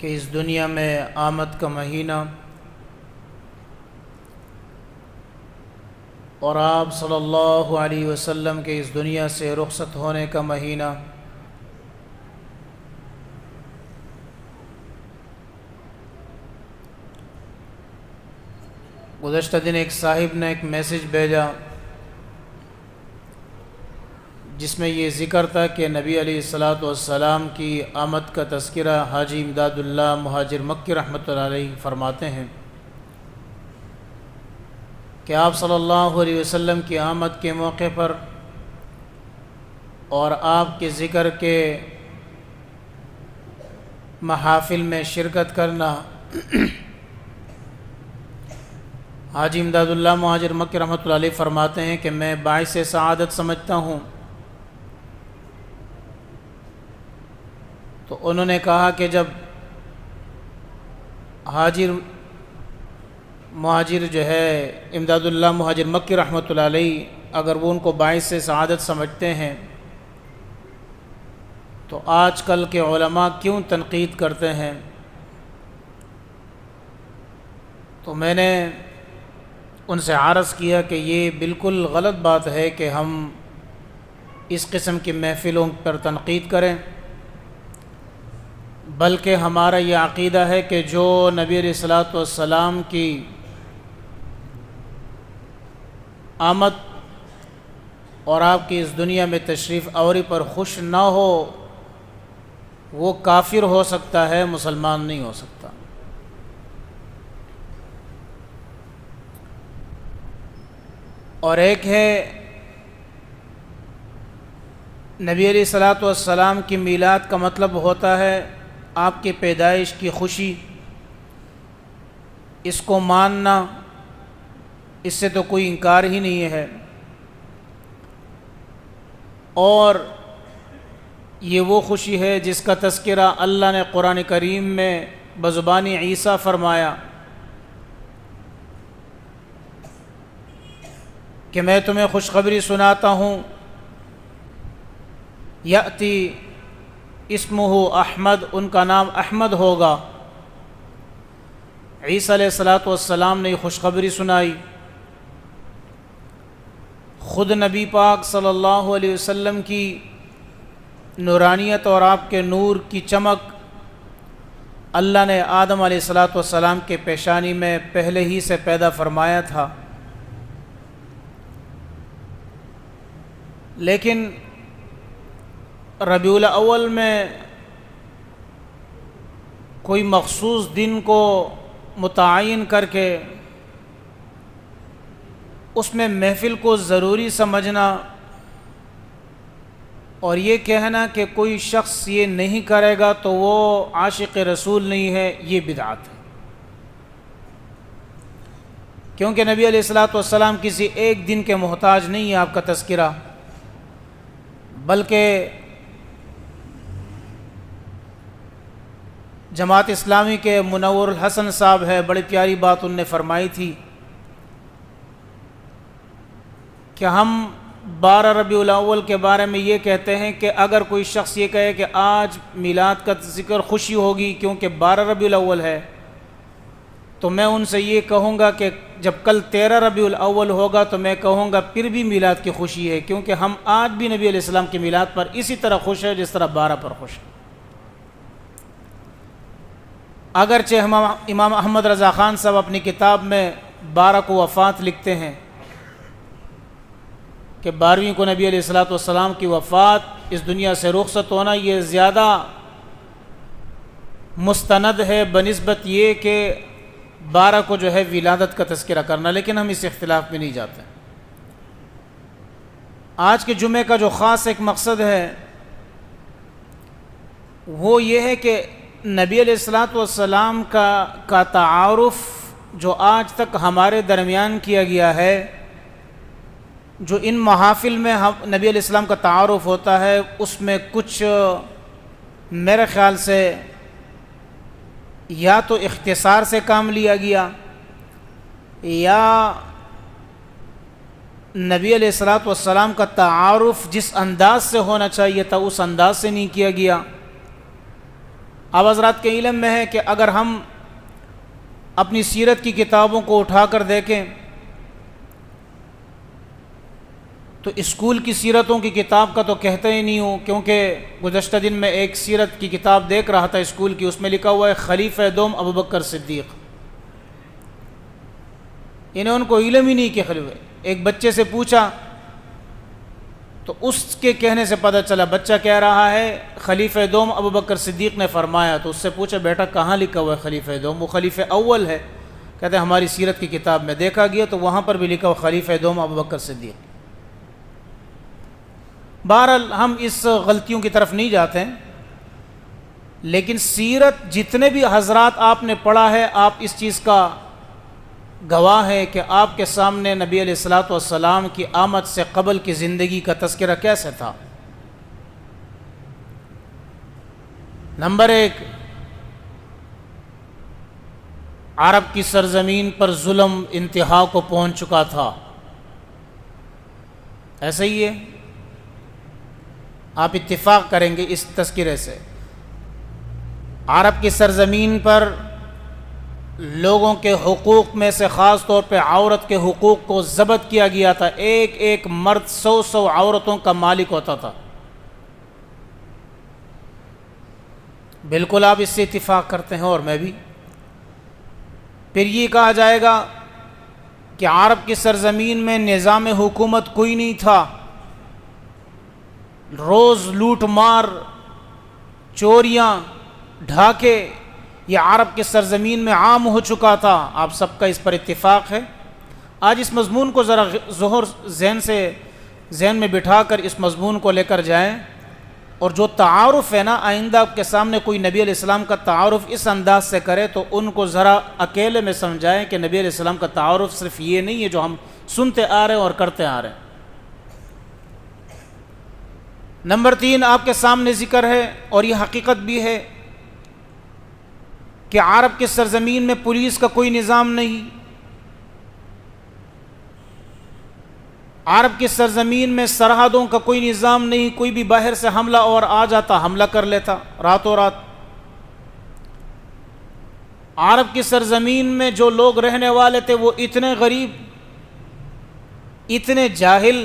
کہ اس دنیا میں آمد کا مہینہ اور آپ صلی اللہ علیہ وسلم کے اس دنیا سے رخصت ہونے کا مہینہ گزشتہ دن ایک صاحب نے ایک میسج بھیجا جس میں یہ ذکر تھا کہ نبی علیہ الصلاۃ والسلام کی آمد کا تذکرہ حاجی امداد اللہ مہاجر مکی رحمۃ اللہ علیہ فرماتے ہیں کہ آپ صلی اللہ علیہ وسلم کی آمد کے موقع پر اور آپ کے ذکر کے محافل میں شرکت کرنا حاجی امداد اللہ مہاجر مکی رحمۃ اللہ علیہ فرماتے ہیں کہ میں باعث سعادت سمجھتا ہوں۔ تو انہوں نے کہا کہ جب مہاجر جو ہے امداد اللہ مہاجر مکی رحمۃ اللہ علیہ اگر وہ ان کو باعث سعادت سمجھتے ہیں تو آج کل کے علماء کیوں تنقید کرتے ہیں؟ تو میں نے ان سے عرض کیا کہ یہ بالکل غلط بات ہے کہ ہم اس قسم کی محفلوں پر تنقید کریں، بلکہ ہمارا یہ عقیدہ ہے کہ جو نبی علیہ الصلاۃ والسلام کی آمد اور آپ کی اس دنیا میں تشریف آوری پر خوش نہ ہو وہ کافر ہو سکتا ہے، مسلمان نہیں ہو سکتا۔ اور ایک ہے نبی علیہ الصلاۃ والسلام کی میلاد کا مطلب ہوتا ہے آپ کی پیدائش کی خوشی، اس کو ماننا، اس سے تو کوئی انکار ہی نہیں ہے۔ اور یہ وہ خوشی ہے جس کا تذکرہ اللہ نے قرآن کریم میں بزبان عیسیٰ فرمایا کہ میں تمہیں خوشخبری سناتا ہوں، یأتی اسمہ احمد، ان کا نام احمد ہوگا۔ عیسیٰ علیہ الصلاۃ والسلام نے خوشخبری سنائی۔ خود نبی پاک صلی اللہ علیہ وسلم کی نورانیت اور آپ کے نور کی چمک اللہ نے آدم علیہ الصلاۃ والسلام کے پیشانی میں پہلے ہی سے پیدا فرمایا تھا، لیکن ربیع الاول میں کوئی مخصوص دن کو متعین کر کے اس میں محفل کو ضروری سمجھنا اور یہ کہنا کہ کوئی شخص یہ نہیں کرے گا تو وہ عاشق رسول نہیں ہے، یہ بدعت ہے۔ کیونکہ نبی علیہ الصلاۃ والسلام کسی ایک دن کے محتاج نہیں ہے آپ کا تذکرہ، بلکہ جماعت اسلامی کے منور الحسن صاحب ہے، بڑی پیاری بات ان نے فرمائی تھی کہ ہم 12 ربیع الاول کے بارے میں یہ کہتے ہیں کہ اگر کوئی شخص یہ کہے کہ آج میلاد کا ذکر خوشی ہوگی کیونکہ 12 ربیع الاول ہے، تو میں ان سے یہ کہوں گا کہ جب کل 13 ربیع الاول ہوگا تو میں کہوں گا پھر بھی میلاد کی خوشی ہے، کیونکہ ہم آج بھی نبی علیہ السلام کی میلاد پر اسی طرح خوش ہیں جس طرح 12 پر خوش ہیں۔ اگرچہ امام احمد رضا خان صاحب اپنی کتاب میں 12 کو وفات لکھتے ہیں کہ 12ویں کو نبی علیہ الصلاۃ والسلام کی وفات، اس دنیا سے رخصت ہونا، یہ زیادہ مستند ہے بنسبت یہ کہ 12 کو جو ہے ولادت کا تذکرہ کرنا، لیکن ہم اس اختلاف میں نہیں جاتے۔ آج کے جمعے کا جو خاص ایک مقصد ہے وہ یہ ہے کہ نبی علیہ الصلاۃ والسلام کا تعارف جو آج تک ہمارے درمیان کیا گیا ہے، جو ان محافل میں نبی علیہ السلام کا تعارف ہوتا ہے، اس میں کچھ میرے خیال سے یا تو اختصار سے کام لیا گیا یا نبی علیہ الصلاۃ والسلام کا تعارف جس انداز سے ہونا چاہیے تھا اس انداز سے نہیں کیا گیا۔ اب حضرات کے علم میں ہے کہ اگر ہم اپنی سیرت کی کتابوں کو اٹھا کر دیکھیں تو اسکول کی سیرتوں کی کتاب کا تو کہتے ہی نہیں ہوں، کیونکہ گزشتہ دن میں ایک سیرت کی کتاب دیکھ رہا تھا اسکول کی، اس میں لکھا ہوا ہے خلیفہ دوم ابوبکر صدیق، انہیں ان کو علم ہی نہیں کہ خلیفہ۔ ایک بچے سے پوچھا تو اس کے کہنے سے پتہ چلا، بچہ کہہ رہا ہے خلیفہ دوم ابوبکر صدیق نے فرمایا، تو اس سے پوچھا بیٹا کہاں لکھا ہوا ہے خلیفہ دوم؟ وہ خلیفہ اول ہے، کہتے ہیں ہماری سیرت کی کتاب میں دیکھا گیا تو وہاں پر بھی لکھا ہوا خلیفہ دوم ابوبکر صدیق۔ بہرحال ہم اس غلطیوں کی طرف نہیں جاتے ہیں، لیکن سیرت جتنے بھی حضرات آپ نے پڑھا ہے آپ اس چیز کا گواہ ہے کہ آپ کے سامنے نبی علیہ الصلوۃ والسلام کی آمد سے قبل کی زندگی کا تذکرہ کیسے تھا۔ نمبر 1، عرب کی سرزمین پر ظلم انتہا کو پہنچ چکا تھا، ایسا ہی ہے، آپ اتفاق کریں گے اس تذکرے سے۔ عرب کی سرزمین پر لوگوں کے حقوق میں سے خاص طور پہ عورت کے حقوق کو ضبط کیا گیا تھا، ایک ایک مرد 100 عورتوں کا مالک ہوتا تھا۔ بالکل آپ اس سے اتفاق کرتے ہیں اور میں بھی۔ پھر یہ کہا جائے گا کہ عرب کی سرزمین میں نظام حکومت کوئی نہیں تھا، روز لوٹ مار، چوریاں، ڈھاکے یہ عرب کی سرزمین میں عام ہو چکا تھا، آپ سب کا اس پر اتفاق ہے۔ آج اس مضمون کو ذرا ظہر ذہن میں بٹھا کر اس مضمون کو لے کر جائیں، اور جو تعارف ہے نا، آئندہ آپ کے سامنے کوئی نبی علیہ السلام کا تعارف اس انداز سے کرے تو ان کو ذرا اکیلے میں سمجھائیں کہ نبی علیہ السلام کا تعارف صرف یہ نہیں ہے جو ہم سنتے آ رہے ہیں اور کرتے آ رہے ہیں۔ نمبر 3 آپ کے سامنے ذکر ہے، اور یہ حقیقت بھی ہے کہ عرب کی سرزمین میں پولیس کا کوئی نظام نہیں، عرب کی سرزمین میں سرحدوں کا کوئی نظام نہیں، کوئی بھی باہر سے حملہ اور آ جاتا حملہ کر لیتا راتوں رات۔ عرب کی سرزمین میں جو لوگ رہنے والے تھے وہ اتنے غریب، اتنے جاہل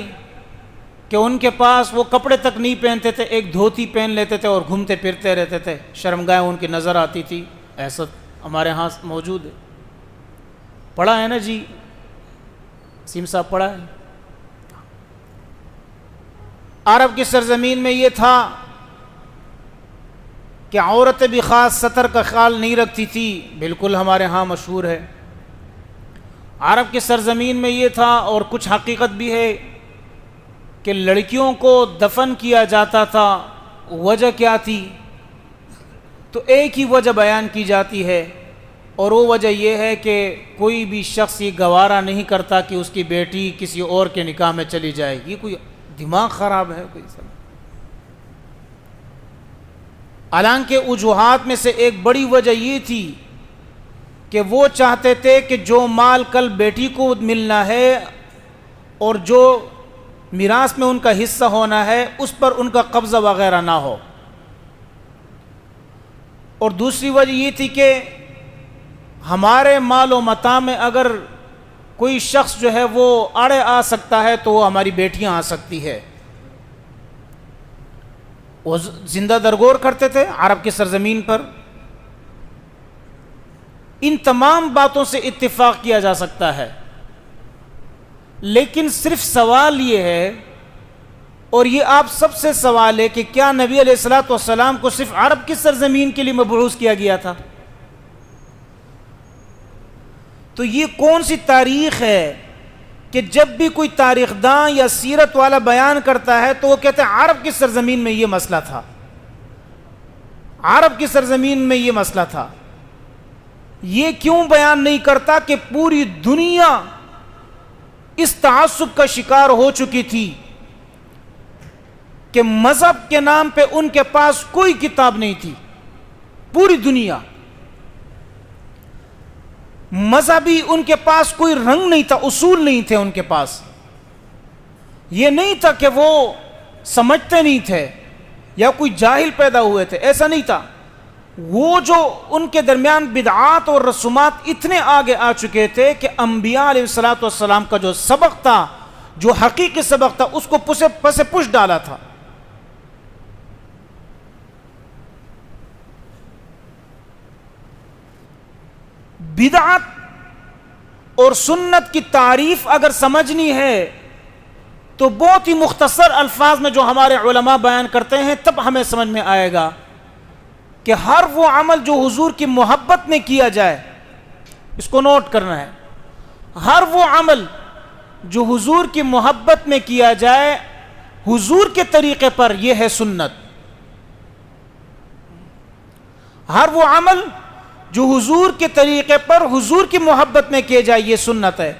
کہ ان کے پاس وہ کپڑے تک نہیں پہنتے تھے، ایک دھوتی پہن لیتے تھے اور گھومتے پھرتے رہتے تھے، شرمگاہیں ان کی نظر آتی تھی۔ ایسا ہمارے ہاں موجود ہے، پڑھا ہے نا جی، سیم صاحب پڑھا ہے۔ عرب کی سرزمین میں یہ تھا کہ عورتیں بھی خاص سطر کا خیال نہیں رکھتی تھی، بالکل ہمارے ہاں مشہور ہے۔ عرب کی سرزمین میں یہ تھا، اور کچھ حقیقت بھی ہے، کہ لڑکیوں کو دفن کیا جاتا تھا۔ وجہ کیا تھی؟ تو ایک ہی وجہ بیان کی جاتی ہے، اور وہ وجہ یہ ہے کہ کوئی بھی شخص یہ گوارا نہیں کرتا کہ اس کی بیٹی کسی اور کے نکاح میں چلی جائے گی۔ کوئی دماغ خراب ہے کوئی سب؟ حالانکہ وجوہات میں سے ایک بڑی وجہ یہ تھی کہ وہ چاہتے تھے کہ جو مال کل بیٹی کو ملنا ہے اور جو میراث میں ان کا حصہ ہونا ہے اس پر ان کا قبضہ وغیرہ نہ ہو، اور دوسری وجہ یہ تھی کہ ہمارے مال و متاع میں اگر کوئی شخص جو ہے وہ آڑے آ سکتا ہے تو وہ ہماری بیٹیاں آ سکتی ہے۔ وہ زندہ درگور کرتے تھے عرب کی سرزمین پر۔ ان تمام باتوں سے اتفاق کیا جا سکتا ہے، لیکن صرف سوال یہ ہے، اور یہ آپ سب سے سوال ہے، کہ کیا نبی علیہ الصلوۃ والسلام کو صرف عرب کی سرزمین کے لیے مبعوث کیا گیا تھا؟ تو یہ کون سی تاریخ ہے کہ جب بھی کوئی تاریخ داں یا سیرت والا بیان کرتا ہے تو وہ کہتے ہیں عرب کی سرزمین میں یہ مسئلہ تھا، عرب کی سرزمین میں یہ مسئلہ تھا؟ یہ کیوں بیان نہیں کرتا کہ پوری دنیا اس تعصب کا شکار ہو چکی تھی کہ مذہب کے نام پہ ان کے پاس کوئی کتاب نہیں تھی؟ پوری دنیا مذہبی ان کے پاس کوئی رنگ نہیں تھا، اصول نہیں تھے ان کے پاس۔ یہ نہیں تھا کہ وہ سمجھتے نہیں تھے یا کوئی جاہل پیدا ہوئے تھے، ایسا نہیں تھا، وہ جو ان کے درمیان بدعات اور رسومات اتنے آگے آ چکے تھے کہ انبیاء علیہ الصلوۃ والسلام کا جو سبق تھا، جو حقیقی سبق تھا، اس کو پس پش ڈالا تھا۔ بدعت اور سنت کی تعریف اگر سمجھنی ہے تو بہت ہی مختصر الفاظ میں جو ہمارے علماء بیان کرتے ہیں تب ہمیں سمجھ میں آئے گا کہ ہر وہ عمل جو حضور کی محبت میں کیا جائے، اس کو نوٹ کرنا ہے، ہر وہ عمل جو حضور کی محبت میں کیا جائے حضور کے طریقے پر، یہ ہے سنت۔ ہر وہ عمل جو حضور کے طریقے پر حضور کی محبت میں کیا جائے، یہ سنت ہے،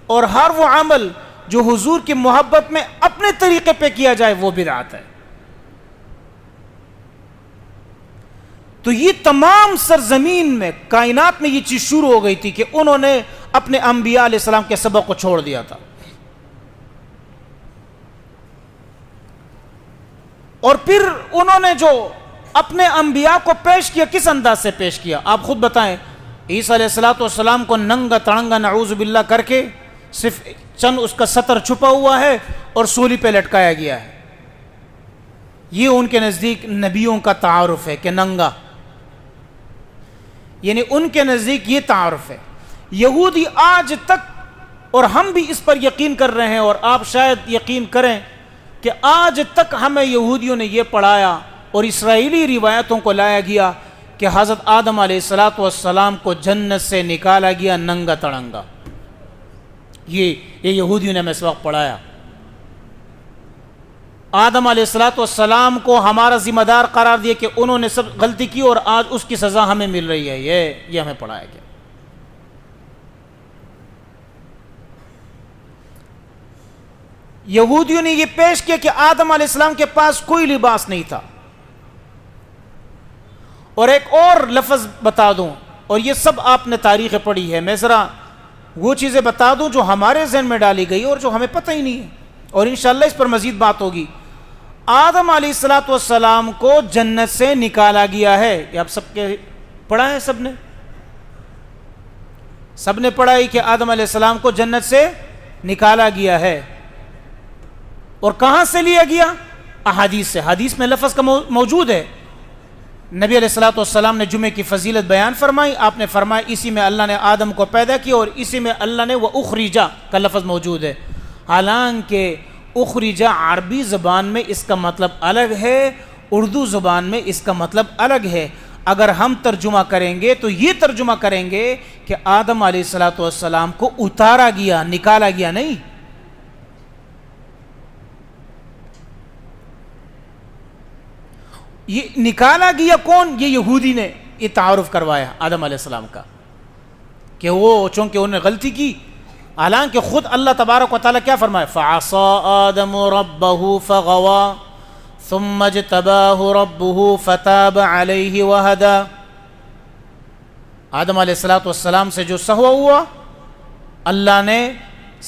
اور ہر وہ عمل جو حضور کی محبت میں اپنے طریقے پہ کیا جائے وہ بدعت ہے۔ تو یہ تمام سرزمین میں، کائنات میں یہ چیز شروع ہو گئی تھی کہ انہوں نے اپنے انبیاء علیہ السلام کے سبق کو چھوڑ دیا تھا، اور پھر انہوں نے جو اپنے انبیاء کو پیش کیا، کس انداز سے پیش کیا آپ خود بتائیں۔ عیسیٰ علیہ السلام کو ننگا تڑنگا نعوذ باللہ کر کے صرف چند اس کا سطر چھپا ہوا ہے اور سولی پہ لٹکایا گیا ہے۔ یہ ان کے نزدیک نبیوں کا تعارف ہے کہ ننگا، یعنی ان کے نزدیک یہ تعارف ہے۔ یہودی آج تک، اور ہم بھی اس پر یقین کر رہے ہیں، اور آپ شاید یقین کریں کہ آج تک ہمیں یہودیوں نے یہ پڑھایا اور اسرائیلی روایتوں کو لایا گیا کہ حضرت آدم علیہ السلام کو جنت سے نکالا گیا ننگا تڑنگا۔ یہ یہودیوں نے ہمیں اس وقت پڑھایا۔ آدم علیہ السلام کو ہمارا ذمہ دار قرار دیا کہ انہوں نے سب غلطی کی اور آج اس کی سزا ہمیں مل رہی ہے، یہ ہمیں پڑھایا گیا۔ یہودیوں نے یہ پیش کیا کہ آدم علیہ السلام کے پاس کوئی لباس نہیں تھا۔ اور ایک اور لفظ بتا دوں، اور یہ سب آپ نے تاریخ پڑھی ہے، میں ذرا وہ چیزیں بتا دوں جو ہمارے ذہن میں ڈالی گئی اور جو ہمیں پتہ ہی نہیں ہے، اور انشاءاللہ اس پر مزید بات ہوگی۔ آدم علیہ السلام کو جنت سے نکالا گیا ہے، یہ آپ سب کے پڑھا ہے، سب نے پڑھا ہے کہ آدم علیہ السلام کو جنت سے نکالا گیا ہے، اور کہاں سے لیا گیا؟ احادیث سے۔ حدیث میں لفظ کا موجود ہے۔ نبی علیہ السلام نے جمعے کی فضیلت بیان فرمائی، آپ نے فرمایا اسی میں اللہ نے آدم کو پیدا کیا، اور اسی میں اللہ نے وَأُخْرِجَ کا لفظ موجود ہے۔ حالانکہ اخرجا عربی زبان میں اس کا مطلب الگ ہے، اردو زبان میں اس کا مطلب الگ ہے۔ اگر ہم ترجمہ کریں گے تو یہ ترجمہ کریں گے کہ آدم علیہ السلام کو اتارا گیا، نکالا گیا نہیں۔ یہ نکالا گیا کون؟ یہ یہودی نے یہ تعارف کروایا آدم علیہ السلام کا کہ وہ چونکہ انہوں نے غلطی کی، حالانکہ خود اللہ تبارک و تعالیٰ کیا فرمائے؟ فَعَصَىٰ آدَمُ رَبَّهُ فَغَوَىٰ ثُمَّ اجْتَبَاهُ رَبُّهُ فَتَابَ عَلَيْهِ وَهَدَىٰ۔ آدم علیہ السلام سے جو سہوا ہوا، اللہ نے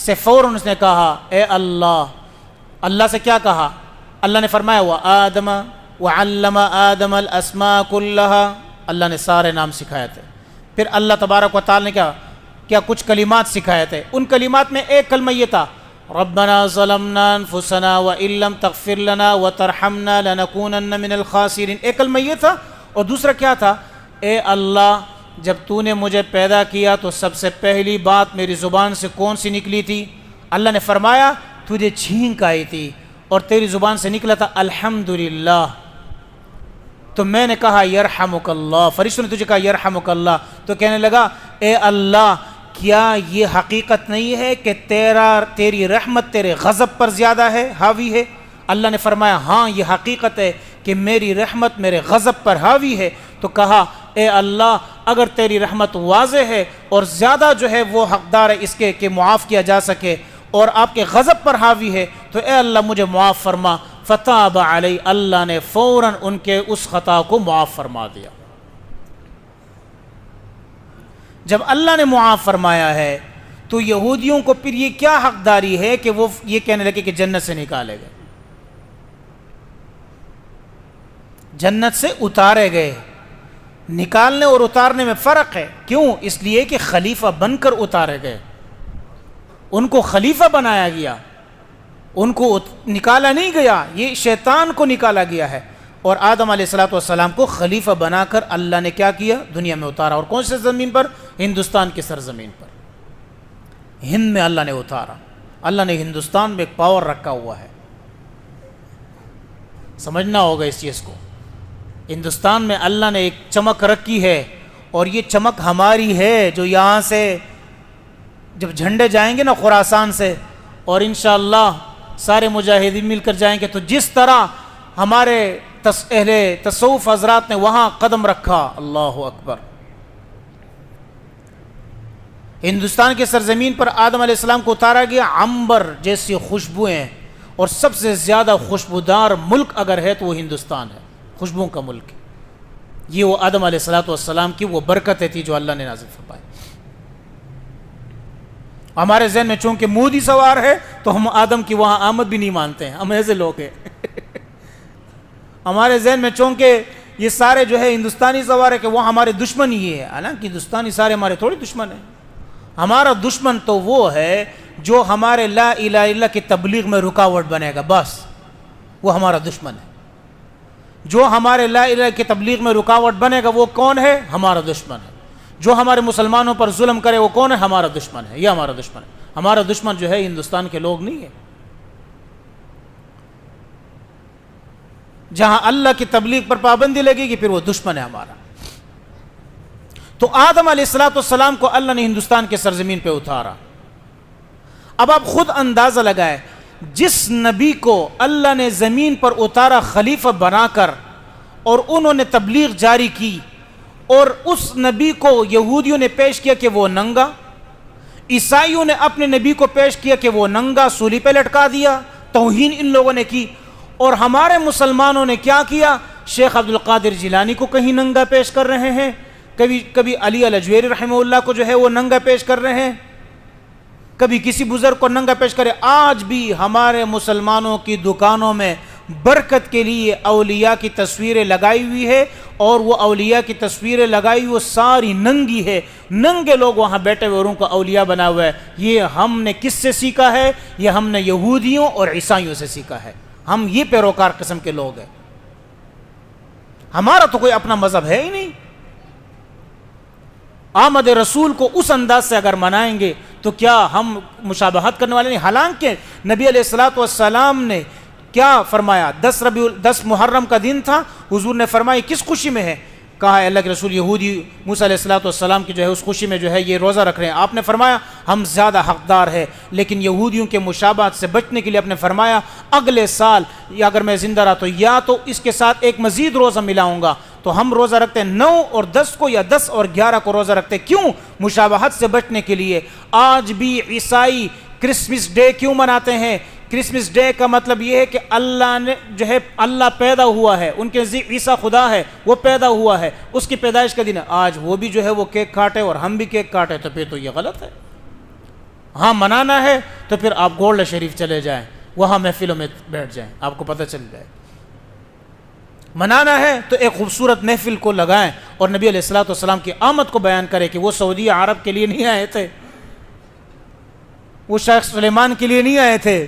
سے فوراً اس نے کہا اے اللہ سے کیا کہا؟ اللہ نے فرمایا وَآدَمَ وَعَلَّمَ آدَمَ الْأَسْمَاءَ كُلَّهَا، اللہ نے سارے نام سکھائے تھے۔ پھر اللہ تبارک و تعالیٰ نے کیا کچھ کلمات سکھائے تھے۔ ان کلمات میں ایک کلمہ یہ تھا ربنا ظلمنا انفسنا وان لم تغفر لنا وترحمنا لنكونن من الخاسرین، ایک کلمہ یہ تھا، اور دوسرا کیا تھا؟ اے اللہ جب تو نے مجھے پیدا کیا تو سب سے پہلی بات میری زبان سے کون سی نکلی تھی؟ اللہ نے فرمایا تجھے چھینک آئی تھی اور تیری زبان سے نکلا تھا الحمدللہ، تو میں نے کہا یرحمک اللہ، فرشتوں نے تجھے کہا یرحمک اللہ، تو کہنے لگا اے اللہ کیا یہ حقیقت نہیں ہے کہ تیری رحمت تیرے غضب پر زیادہ ہے، حاوی ہے؟ اللہ نے فرمایا ہاں یہ حقیقت ہے کہ میری رحمت میرے غضب پر حاوی ہے۔ تو کہا اے اللہ اگر تیری رحمت واضح ہے اور زیادہ جو ہے وہ حقدار ہے اس کے کہ معاف کیا جا سکے، اور آپ کے غضب پر حاوی ہے، تو اے اللہ مجھے معاف فرما۔ فتاب علی، اللہ نے فوراً ان کے اس خطا کو معاف فرما دیا۔ جب اللہ نے معاف فرمایا ہے تو یہودیوں کو پھر یہ کیا حقداری ہے کہ وہ یہ کہنے لگے کہ جنت سے نکالے گئے، جنت سے اتارے گئے۔ نکالنے اور اتارنے میں فرق ہے. کیوں؟ اس لیے کہ خلیفہ بن کر اتارے گئے، ان کو خلیفہ بنایا گیا، ان کو نکالا نہیں گیا، یہ شیطان کو نکالا گیا ہے. اور آدم علیہ السلام کو خلیفہ بنا کر اللہ نے کیا کیا؟ دنیا میں اتارا. اور کون سے زمین پر؟ ہندوستان کی سرزمین پر، ہند میں اللہ نے اتارا. اللہ نے ہندوستان میں ایک پاور رکھا ہوا ہے، سمجھنا ہوگا اس چیز کو. ہندوستان میں اللہ نے ایک چمک رکھی ہے، اور یہ چمک ہماری ہے، جو یہاں سے جب جھنڈے جائیں گے نا خراسان سے، اور انشاءاللہ سارے مجاہدین مل کر جائیں گے، تو جس طرح ہمارے اہل تصوف حضرات نے وہاں قدم رکھا، اللہ اکبر. ہندوستان کے سرزمین پر آدم علیہ السلام کو اتارا گیا. عنبر جیسی خوشبوئیں، اور سب سے زیادہ خوشبودار ملک اگر ہے تو وہ ہندوستان ہے، خوشبوؤں کا ملک. یہ وہ آدم علیہ السلام کی وہ برکتیں تھی جو اللہ نے نازل فرمائی. ہمارے ذہن میں چونکہ مودی سوار ہے تو ہم آدم کی وہاں آمد بھی نہیں مانتے ہیں، ہم ایسے لوگ ہیں. ہمارے ذہن میں چونکہ یہ سارے جو ہے ہندوستانی سوار ہے کہ وہ ہمارے دشمن ہی ہے، حالانکہ ہندوستانی سارے ہمارے تھوڑی دشمن ہیں. ہمارا دشمن تو وہ ہے جو ہمارے لا الہ الا اللہ کی تبلیغ میں رکاوٹ بنے گا، بس وہ ہمارا دشمن ہے. جو ہمارے لا الہ کی تبلیغ میں رکاوٹ بنے گا وہ کون ہے؟ ہمارا دشمن ہے. جو ہمارے مسلمانوں پر ظلم کرے وہ کون ہے؟ ہمارا دشمن ہے. یہ ہمارا دشمن ہے. ہمارا دشمن جو ہے ہندوستان کے لوگ نہیں ہے. جہاں اللہ کی تبلیغ پر پابندی لگے گی پھر وہ دشمن ہے ہمارا. تو آدم علیہ السلام کو اللہ نے ہندوستان کے سرزمین پہ اتارا. اب آپ خود اندازہ لگائے، جس نبی کو اللہ نے زمین پر اتارا خلیفہ بنا کر، اور انہوں نے تبلیغ جاری کی، اور اس نبی کو یہودیوں نے پیش کیا کہ وہ ننگا، عیسائیوں نے اپنے نبی کو پیش کیا کہ وہ ننگا، سولی پہ لٹکا دیا، توہین ان لوگوں نے کی. اور ہمارے مسلمانوں نے کیا کیا؟ شیخ عبد القادر جیلانی کو کہیں ننگا پیش کر رہے ہیں، کبھی علی الجویری رحمہ اللہ کو جو ہے وہ ننگا پیش کر رہے ہیں، کبھی کسی بزرگ کو ننگا پیش کرے. آج بھی ہمارے مسلمانوں کی دکانوں میں برکت کے لیے اولیاء کی تصویریں لگائی ہوئی ہے، اور وہ اولیاء کی تصویریں لگائی ہوئی ساری ننگی ہے. ننگے لوگ وہاں بیٹھے ہوئے اور ان کو اولیاء بنا ہوا ہے. یہ ہم نے کس سے سیکھا ہے؟ یہ ہم نے یہودیوں اور عیسائیوں سے سیکھا ہے. ہم یہ پیروکار قسم کے لوگ ہیں. ہمارا تو کوئی اپنا مذہب ہے ہی نہیں. آمد رسول کو اس انداز سے اگر منائیں گے تو کیا ہم مشابہت کرنے والے نہیں؟ حالانکہ نبی علیہ السلام نے کیا فرمایا؟ 10 محرم کا دن تھا، حضور نے فرمایا کس خوشی میں ہے؟ کہا اللہ کے رسول یہودی موسیٰ علیہ السلام کی جو ہے اس خوشی میں جو ہے یہ روزہ رکھ رہے ہیں. آپ نے فرمایا ہم زیادہ حقدار ہے، لیکن یہودیوں کے مشابہت سے بچنے کے لیے آپ نے فرمایا اگلے سال یا اگر میں زندہ رہا تو یا تو اس کے ساتھ ایک مزید روزہ ملاؤں گا. تو ہم روزہ رکھتے ہیں 9 اور 10 کو، یا 10 اور 11 کو روزہ رکھتے ہیں. کیوں؟ مشابہت سے بچنے کے لیے. آج بھی عیسائی کرسمس ڈے کیوں مناتے ہیں؟ کرسمس ڈے کا مطلب یہ ہے کہ اللہ نے جو ہے اللہ پیدا ہوا ہے، ان کے نزدیک عیسیٰ خدا ہے، وہ پیدا ہوا ہے، اس کی پیدائش کا دن ہے. آج وہ بھی جو ہے وہ کیک کاٹے اور ہم بھی کیک کاٹے، تو پھر تو یہ غلط ہے. ہاں منانا ہے تو پھر آپ گولڈ شریف چلے جائیں، وہاں محفلوں میں بیٹھ جائیں، آپ کو پتہ چل جائے. منانا ہے تو ایک خوبصورت محفل کو لگائیں اور نبی علیہ السلام کی آمد کو بیان کریں کہ وہ سعودی عرب کے لیے نہیں آئے تھے، وہ شیخ سلیمان کے لیے نہیں آئے تھے.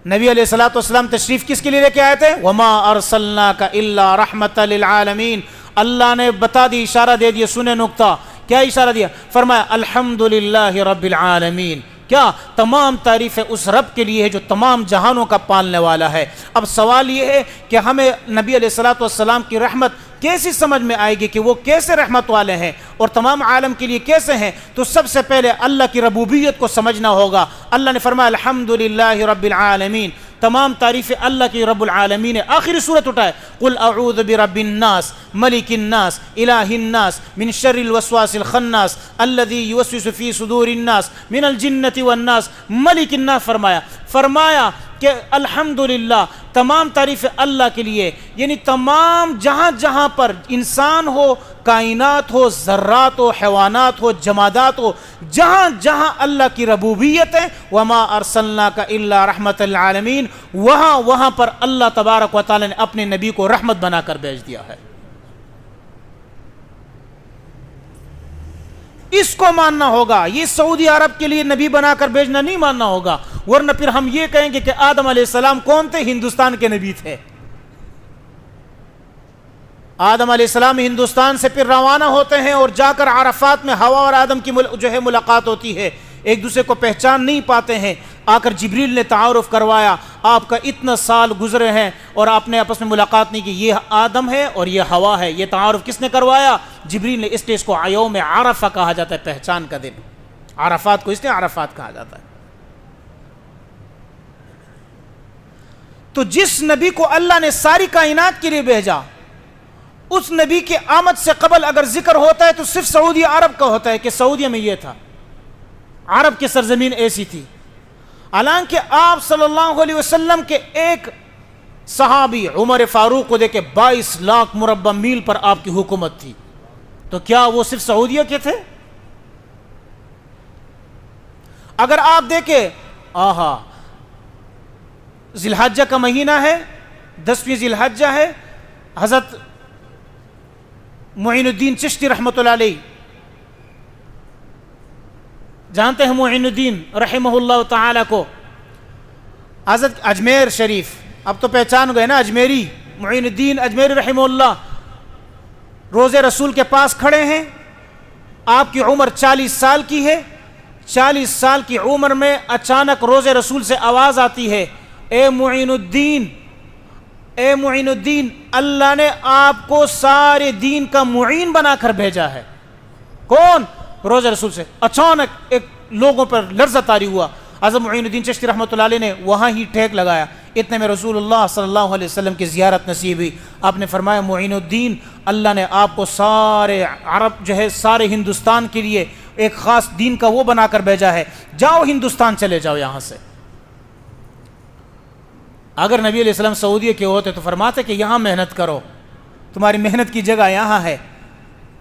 نبی علیہ السلام تشریف کس کے لیے لے کے آئے تھے؟ وما ارسلناک الا رحمۃ للعالمین. اللہ نے بتا دی، اشارہ دے دیا. سنے نکتہ، کیا اشارہ دیا؟ فرمایا الحمدللہ رب العالمین. کیا؟ تمام تعریفیں اس رب کے لیے ہے جو تمام جہانوں کا پالنے والا ہے. اب سوال یہ ہے کہ ہمیں نبی علیہ السلام کی رحمت کیسی سمجھ میں آئے گی کہ وہ کیسے رحمت والے ہیں اور تمام عالم کے لیے کیسے ہیں؟ تو سب سے پہلے اللہ کی ربوبیت کو سمجھنا ہوگا. اللہ نے فرمایا الحمدللہ رب العالمین. تمام تعریف اللہ کی رب العالمین ہے. آخری صورت اٹھائے قل اعوذ برب الناس ملک الناس الہ الناس من شر الوسواس الخناس الذی یوسوس فی صدور الناس من الجنۃ والناس. ملک الناس فرمایا کہ الحمدللہ تمام تعریف اللہ کے لیے، یعنی تمام جہاں جہاں پر انسان ہو، کائنات ہو، ذرات ہو، حیوانات ہو، جمادات ہو، جہاں جہاں اللہ کی ربوبیت ہے وما ارسلناک الا رحمۃ للعالمین، وہاں پر اللہ تبارک و تعالی نے اپنے نبی کو رحمت بنا کر بھیج دیا ہے. اس کو ماننا ہوگا. یہ سعودی عرب کے لیے نبی بنا کر بھیجنا نہیں ماننا ہوگا, ورنہ پھر ہم یہ کہیں گے کہ آدم علیہ السلام کون تھے؟ ہندوستان کے نبی تھے. آدم علیہ السلام ہندوستان سے پھر روانہ ہوتے ہیں اور جا کر عرفات میں ہوا اور آدم کی ملاقات ہوتی ہے, ایک دوسرے کو پہچان نہیں پاتے ہیں. آ کر جبریل نے تعارف کروایا, آپ کا اتنا سال گزرے ہیں اور آپ نے آپس میں ملاقات نہیں کی, یہ آدم ہے اور یہ ہوا ہے. یہ تعارف کس نے کروایا؟ جبریل نے. اس لیے اس کو یوم عرفہ کہا جاتا ہے, پہچان کا دن. عرفات کو اس لیے عرفات کہا جاتا ہے. تو جس نبی کو اللہ نے ساری کائنات کے لیے بھیجا, اس نبی کے آمد سے قبل اگر ذکر ہوتا ہے تو صرف سعودی عرب کا ہوتا ہے کہ سعودیہ میں یہ تھا, عرب کی سرزمین ایسی تھی. حالانکہ آپ صلی اللہ علیہ وسلم کے ایک صحابی عمر فاروق کو دیکھے 22 لاکھ مربع میل پر آپ کی حکومت تھی, تو کیا وہ صرف سعودیہ کے تھے؟ اگر آپ دیکھیں, ذی الحجہ کا مہینہ ہے, 10ویں ذی الحجہ ہے, حضرت معین الدین چشتی رحمۃ اللہ علیہ, جانتے ہیں معین الدین رحمہ اللہ تعالی کو, حضرت اجمیر شریف, اب تو پہچان گئے نا اجمیری, معین الدین اجمیری رحمہ اللہ روضہ رسول کے پاس کھڑے ہیں. آپ کی عمر 40 سال کی ہے. 40 سال کی عمر میں اچانک روضہ رسول سے آواز آتی ہے, اے معین الدین, اے معین الدین, اللہ نے آپ کو سارے دین کا معین بنا کر بھیجا ہے. کون؟ روضہ رسول سے. اچانک ایک لوگوں پر لرزہ طاری ہوا. حضرت معین الدین چشتی رحمۃ اللہ علیہ نے وہاں ہی ٹھیک لگایا. اتنے میں رسول اللہ صلی اللہ علیہ وسلم کی زیارت نصیب ہوئی. آپ نے فرمایا, معین الدین, اللہ نے آپ کو سارے عرب سارے ہندوستان کے لیے ایک خاص دین کا وہ بنا کر بھیجا ہے, جاؤ ہندوستان چلے جاؤ یہاں سے. اگر نبی علیہ السلام سعودیہ کے ہوتے تو فرماتے کہ یہاں محنت کرو, تمہاری محنت کی جگہ یہاں ہے.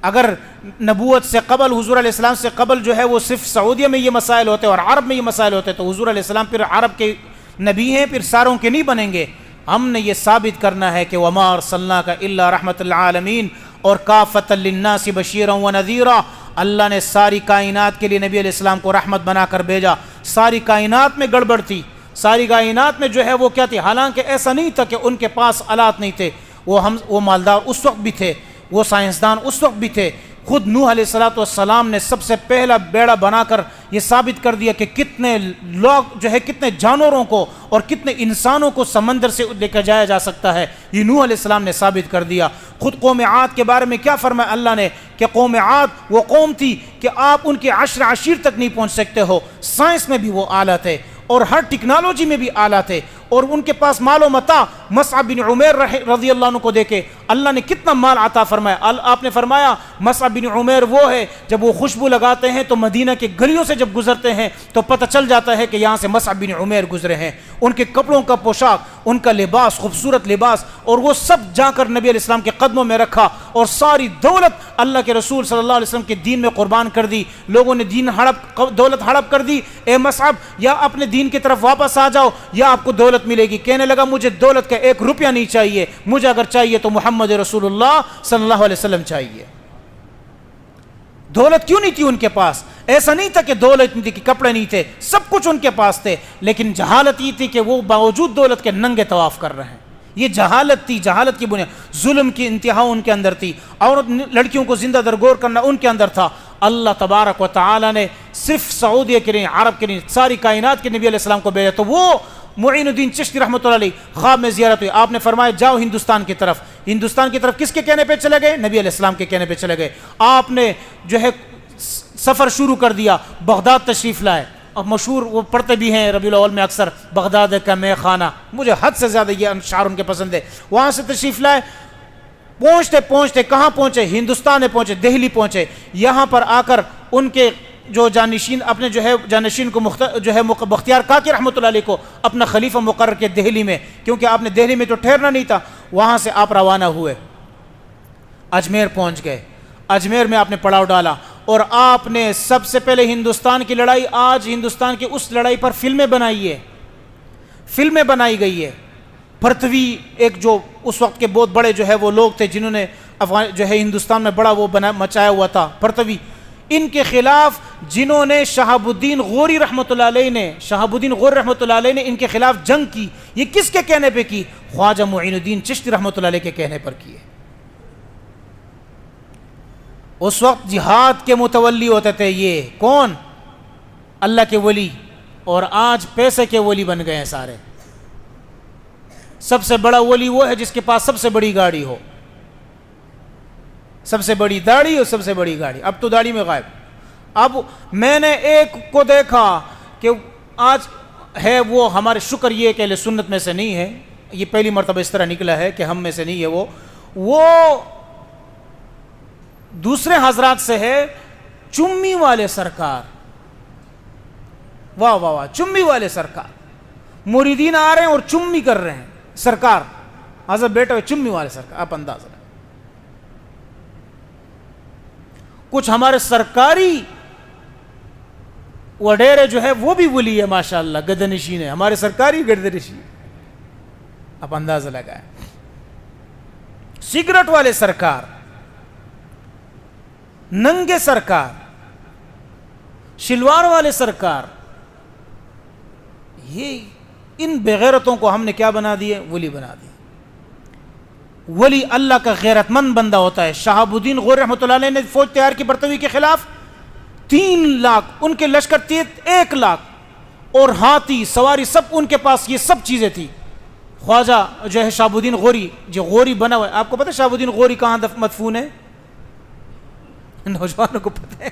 اگر نبوت سے قبل, حضور علیہ السلام سے قبل وہ صرف سعودیہ میں یہ مسائل ہوتے اور عرب میں یہ مسائل ہوتے, تو حضور علیہ السلام پھر عرب کے نبی ہیں, پھر ساروں کے نہیں بنیں گے. ہم نے یہ ثابت کرنا ہے کہ وما ارسلناک الا رحمۃ للعالمین اور کافۃ للناس بشیرا ونذیرا. اللہ نے ساری کائنات کے لیے نبی علیہ السلام کو رحمت بنا کر بھیجا. ساری کائنات میں گڑبڑ تھی, ساری کائنات میں وہ کیا تھی, حالانکہ ایسا نہیں تھا کہ ان کے پاس آلات نہیں تھے. وہ مالدار اس وقت بھی تھے, وہ سائنسدان اس وقت بھی تھے. خود نوح علیہ السلام نے سب سے پہلا بیڑا بنا کر یہ ثابت کر دیا کہ کتنے لوگ کتنے جانوروں کو اور کتنے انسانوں کو سمندر سے لے کر جایا جا سکتا ہے, یہ نوح علیہ السلام نے ثابت کر دیا. خود قوم عاد کے بارے میں کیا فرمایا اللہ نے کہ قوم عاد وہ قوم تھی کہ آپ ان کے عشر عشیر تک نہیں پہنچ سکتے ہو. سائنس میں بھی وہ اعلیٰ تھے اور ہر ٹیکنالوجی میں بھی اعلیٰ تھے, اور ان کے پاس مال و متاع. مصعب بن عمیر رضی اللہ عنہ کو دیکھے, اللہ نے کتنا مال عطا فرمایا. آپ نے فرمایا مصعب بن عمیر وہ ہے جب وہ خوشبو لگاتے ہیں تو مدینہ کے گلیوں سے جب گزرتے ہیں تو پتہ چل جاتا ہے کہ یہاں سے مصعب بن عمیر گزرے ہیں. ان کے کپڑوں کا پوشاک, ان کا لباس, خوبصورت لباس, اور وہ سب جا کر نبی علیہ السلام کے قدموں میں رکھا, اور ساری دولت اللہ کے رسول صلی اللہ علیہ وسلم کے دین میں قربان کر دی. لوگوں نے دولت ہڑپ کر دی. اے مصعب, یا اپنے دین کی طرف واپس آ جاؤ یا آپ کو دولت ملے گی. کہنے لگا مجھے دولت کا 1 روپیہ نہیں چاہیے, مجھے اگر چاہیے تو محمد رسول اللہ صلی اللہ علیہ وسلم چاہیے. دولت کیوں نہیں تھی ان کے پاس؟ ایسا نہیں تھا کہ دولت نہیں تھی, کہ کپڑے نہیں تھے, سب کچھ ان کے پاس تھے, لیکن جہالت یہ تھی کہ وہ باوجود دولت کے ننگے طواف کر رہے ہیں. یہ جہالت تھی, جہالت کی بنیاد. ظلم کی انتہا ان کے اندر تھی, اور لڑکیوں کو زندہ درگور کرنا ان کے اندر تھا. اللہ تبارک و تعالی نے صرف سعودیہ کے لیے, عرب کے لیے, ساری کائنات کے نبی علیہ السلام کو بھیجا. تو وہ معین الدین چشتی رحمۃ اللہ علیہ خواب میں زیارت ہوئی. آپ نے فرمایا جاؤ ہندوستان کی طرف. ہندوستان کی طرف کس کے کہنے پہ چلے گئے؟ نبی علیہ السلام کے کہنے پہ چلے گئے. آپ نے سفر شروع کر دیا, بغداد تشریف لائے. اور مشہور وہ پڑھتے بھی ہیں ربیع الاول میں اکثر, بغداد کا میں خانہ, مجھے حد سے زیادہ یہ اشعار ان کے پسند ہے. وہاں سے تشریف لائے. پہنچتے پہنچتے کہاں پہنچے؟ ہندوستان میں پہنچے, دہلی پہنچے. یہاں پر آ کر ان کے جانشین, اپنے جانشین کو بختیار کاکی رحمۃ اللہ علیہ کو اپنا خلیفہ مقرر کیا دہلی میں, کیونکہ آپ نے دہلی میں تو ٹھہرنا نہیں تھا. وہاں سے آپ روانہ ہوئے, اجمیر پہنچ گئے. اجمیر میں آپ نے پڑاؤ ڈالا, اور آپ نے سب سے پہلے ہندوستان کی لڑائی, آج ہندوستان کی اس لڑائی پر فلمیں بنائی گئی ہے. پرتھوی ایک جو اس وقت کے بہت بڑے وہ لوگ تھے جنہوں نے ہندوستان میں بڑا وہ مچایا ہوا تھا. پرتھوی ان کے خلاف جنہوں نے شہاب الدین غوری رحمۃ اللہ علیہ نے ان کے خلاف جنگ کی، یہ کس کے کہنے پہ کی؟ خواجہ معین الدین چشتی رحمۃ اللہ علیہ کے کہنے پر کی ہے۔ اس وقت جہاد کے متولی ہوتے تھے یہ کون؟ اللہ کے ولی، اور آج پیسے کے ولی بن گئے ہیں سارے۔ سب سے بڑا ولی وہ ہے جس کے پاس سب سے بڑی گاڑی ہو، سب سے بڑی داڑھی اور سب سے بڑی گاڑی۔ اب تو داڑھی میں غائب۔ اب میں نے ایک کو دیکھا کہ آج ہے وہ، ہمارے شکر یہ کہ اہل سنت میں سے نہیں ہے، یہ پہلی مرتبہ اس طرح نکلا ہے کہ ہم میں سے نہیں ہے، وہ دوسرے حضرات سے ہے، چمی والے سرکار، واہ واہ واہ، چمی والے سرکار، مریدین آ رہے ہیں اور چمی کر رہے ہیں، سرکار حضرت بیٹا ہوئے چمی والے سرکار، آپ انداز لیں۔ کچھ ہمارے سرکاری وڈیرے جو ہے وہ بھی ولی ہے ماشاءاللہ، گدنشین ہے، ہمارے سرکاری گدنشین، آپ اندازہ لگائیں۔ سگریٹ والے سرکار، ننگے سرکار، شلوار والے سرکار، یہ ان بغیرتوں کو ہم نے کیا بنا دیے؟ ولی بنا دیے۔ ولی اللہ کا غیرت مند بندہ ہوتا ہے۔ شہاب الدین غوری رحمۃ اللہ علیہ نے فوج تیار کی برطوی کے خلاف، 3 لاکھ ان کے لشکر تھے، 1 لاکھ، اور ہاتھی سواری سب ان کے پاس، یہ سب چیزیں تھی۔ خواجہ جو ہے شہاب الدین غوری، جو غوری بنا ہوا ہے، آپ کو پتہ ہے شہاب الدین غوری کہاں مدفون ہے؟ نوجوانوں کو پتہ ہے،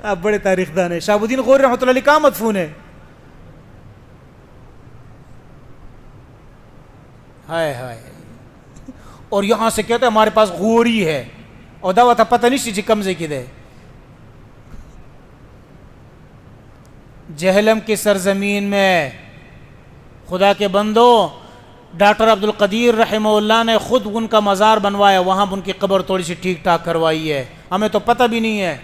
آپ بڑے تاریخ دان ہیں۔ شہاب الدین غوری رحمۃ اللہ علیہ کہاں مدفون ہے؟ ہائے ہائے، اور یہاں سے کہتے ہیں ہمارے پاس غوری ہے، اور دعوت پتہ نہیں جی کمزے کی دے۔ جہلم کی سرزمین میں خدا کے بندو، ڈاکٹر عبد القدیر رحمہ اللہ نے خود ان کا مزار بنوایا، وہاں ان کی قبر تھوڑی سی ٹھیک ٹھاک کروائی ہے، ہمیں تو پتہ بھی نہیں ہے۔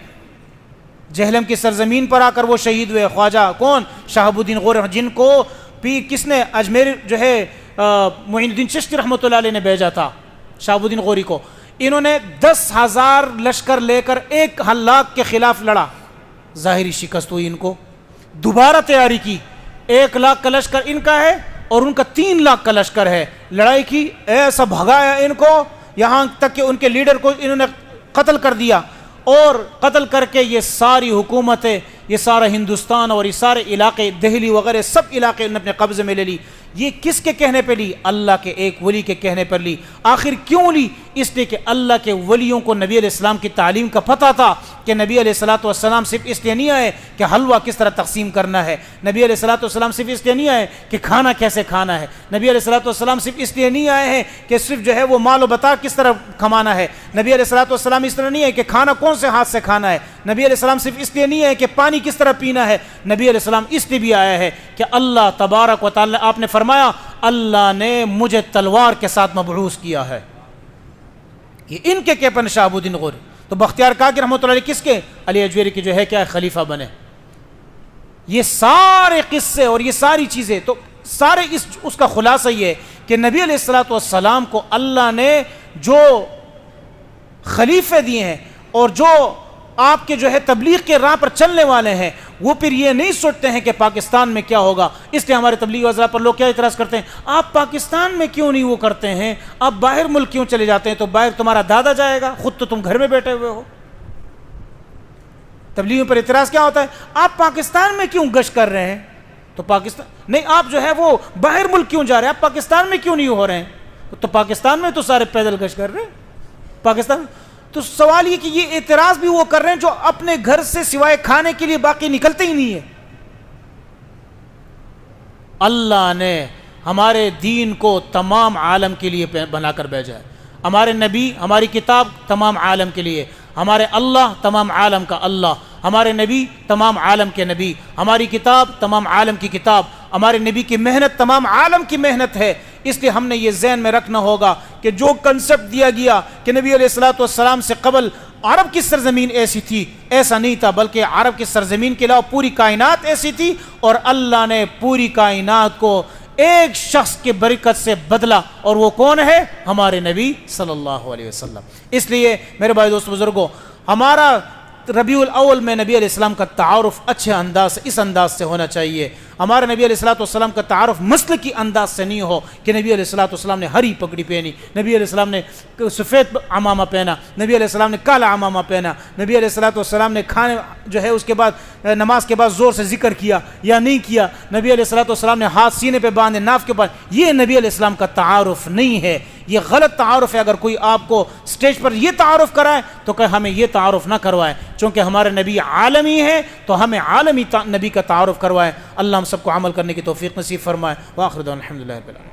جہلم کی سرزمین پر آ کر وہ شہید ہوئے، خواجہ کون؟ شہاب الدین غوری، جن کو کس نے؟ اجمیر جو ہے معین الدین چشتی رحمۃ اللہ علیہ نے بھیجا تھا شہاب الدین غوری کو۔ انہوں نے 10,000 لشکر لے کر 1 لاکھ کے خلاف لڑا، ظاہری شکست ہوئی، ان کو دوبارہ تیاری کی، 1 لاکھ کا لشکر ان کا ہے اور ان کا 3 لاکھ کا لشکر ہے، لڑائی کی، ایسا بھگایا ان کو، یہاں تک کہ ان کے لیڈر کو انہوں نے قتل کر دیا، اور قتل کر کے یہ ساری حکومتیں، یہ سارا ہندوستان اور یہ سارے علاقے، دہلی وغیرہ سب علاقے انہوں نے اپنے قبضے میں لے لی۔ یہ کس کے کہنے پہ لی؟ اللہ کے ایک ولی کے کہنے پر لی۔ آخر کیوں لی؟ اس لیے کہ اللہ کے ولیوں کو نبی علیہ السلام کی تعلیم کا پتہ تھا کہ نبی علیہ الصلوۃ والسلام صرف اس لیے نہیں آئے کہ حلوہ کس طرح تقسیم کرنا ہے، نبی علیہ الصلوۃ والسلام صرف اس لیے نہیں آئے کہ کھانا کیسے کھانا ہے، نبی علیہ الصلوۃ والسلام صرف اس لیے نہیں آئے ہیں کہ صرف جو ہے وہ مال و بتا کس طرح کمانا ہے، نبی علیہ الصلوۃ والسلام اس طرح نہیں ہے کہ کھانا کون سے ہاتھ سے کھانا ہے، نبی علیہ السلام صرف اس لیے نہیں ہے کہ پانی کس طرح پینا ہے، نبی علیہ السلام اس لیے بھی آیا ہے کہ اللہ تبارک و تعالی، آپ نے فرمایا اللہ نے مجھے تلوار کے ساتھ مبعوث کیا ہے۔ یہ ان کے کیپن شہاب الدین غوری۔ تو بختیار کاکی رحمۃ اللہ علیہ کس کے؟ علی اجویری کے جو ہے کیا خلیفہ بنے۔ یہ سارے قصے اور یہ ساری چیزیں تو سارے اس کا خلاصہ یہ ہے کہ نبی علیہ الصلوۃ والسلام کو اللہ نے جو خلیفے دیے ہیں اور جو آپ کے جو ہے تبلیغ کے راہ پر چلنے والے ہیں، وہ پھر یہ نہیں سوچتے ہیں کہ پاکستان میں کیا ہوگا۔ اس لیے ہمارے تبلیغ حضرات پر لوگ کیا اعتراض کرتے ہیں، آپ پاکستان میں کیوں نہیں وہ کرتے ہیں، آپ باہر ملک کیوں چلے جاتے ہیں؟ تو باہر تمہارا دادا جائے گا، خود تو تم گھر میں بیٹھے ہوئے ہو۔ تبلیغوں پر اعتراض کیا ہوتا ہے، آپ پاکستان میں کیوں گشت کر رہے ہیں؟ تو پاکستان نہیں، آپ جو ہے وہ باہر ملک کیوں جا رہے ہیں، آپ پاکستان میں کیوں نہیں ہو رہے ہیں؟ تو پاکستان میں تو سارے پیدل گشت کر رہے ہیں پاکستان۔ تو سوال یہ کہ یہ اعتراض بھی وہ کر رہے ہیں جو اپنے گھر سے سوائے کھانے کے لیے باقی نکلتے ہی نہیں ہے۔ اللہ نے ہمارے دین کو تمام عالم کے لیے بنا کر بھیجا ہے، ہمارے نبی، ہماری کتاب تمام عالم کے لیے، ہمارے اللہ تمام عالم کا اللہ، ہمارے نبی تمام عالم کے نبی، ہماری کتاب تمام عالم کی کتاب، ہمارے نبی کی محنت تمام عالم کی محنت ہے۔ اس لیے ہم نے یہ ذہن میں رکھنا ہوگا کہ جو کنسپٹ دیا گیا کہ نبی علیہ الصلوۃ والسلام سے قبل عرب کی سرزمین ایسی تھی، ایسا نہیں تھا، بلکہ عرب کی سرزمین کے علاوہ پوری کائنات ایسی تھی، اور اللہ نے پوری کائنات کو ایک شخص کے برکت سے بدلا، اور وہ کون ہے؟ ہمارے نبی صلی اللہ علیہ وسلم۔ اس لیے میرے بھائی دوست بزرگوں، ہمارا ربیع الاول میں نبی علیہ السلام کا تعارف اچھے انداز سے، اس انداز سے ہونا چاہیے. ہمارے نبی علیہ السلام کا تعارف مسلکی انداز سے نہیں ہو کہ نبی علیہ السلام نے ہری پگڑی پہنی، نبی علیہ السلام نے سفید عمامہ پہنا، نبی علیہ السلام نے کالا عمامہ پہنا، نبی علیہ السلام نے کھانے جو ہے اس کے بعد نماز کے بعد زور سے ذکر کیا یا نہیں کیا، نبی علیہ السلام نے ہاتھ سینے پہ باندھے، ناف کے اوپر. یہ نبی علیہ السلام کا تعارف نہیں ہے، یہ غلط تعارف ہے. اگر کوئی آپ کو اسٹیج پر یہ تعارف کرائے تو کہ ہمیں یہ تعارف نہ کروائے، چونکہ ہمارے نبی عالمی ہے تو ہمیں عالمی نبی کا تعارف کروائے. اللہ ہم سب کو عمل کرنے کی توفیق نصیب فرمائے. وآخر دعوانا الحمدللہ رب العالمین.